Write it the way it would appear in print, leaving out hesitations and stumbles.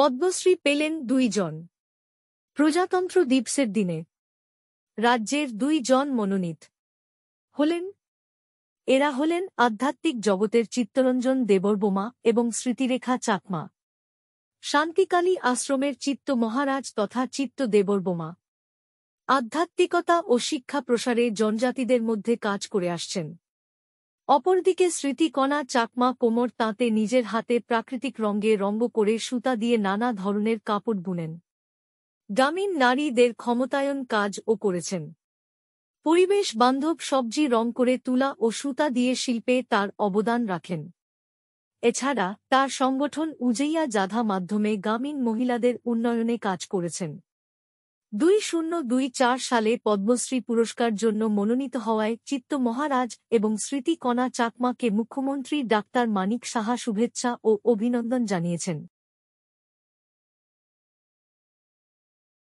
পদ্মশ্রী পেলেন 2 জন। প্রজাতন্ত্র দিবসের দিনে রাজ্যের 2 জন মনোনীত হলেন। এরা হলেন আধ্যাত্মিক জগতের চিত্তরঞ্জন দেববর্মা এবং স্মৃতিরেখা চাকমা। শান্তিকালী আশ্রমের চিত্ত মহারাজ তথা চিত্ত দেববর্মা আধ্যাত্মিকতা ও শিক্ষা প্রসারে জনজাতিদের মধ্যে কাজ করে আসছেন। অপরদিকে স্মৃতিকণা চাকমা কোমর তাঁতে নিজের হাতে প্রাকৃতিক রঙে রঙ্গ করে সুতা দিয়ে নানা ধরনের কাপড় বুনেন। গ্রামীণ নারীদের ক্ষমতায়ন কাজও করেছেন। পরিবেশ বান্ধব সবজি রং করে তুলা ও সুতা দিয়ে শিল্পে তার অবদান রাখেন। এছাড়া তার সংগঠন উজাইয়া জাধা মাধ্যমে গ্রামীণ মহিলাদের উন্নয়নে কাজ করেছেন। 2024 সালে পদ্মশ্রী পুরস্কার জন্য মনোনীত হওয়ায় চিত্ত মহারাজ এবং স্মৃতিকণা চাকমাকে মুখ্যমন্ত্রী ডাক্তার মানিক সাহা শুভেচ্ছা ও অভিনন্দন জানিয়েছেন।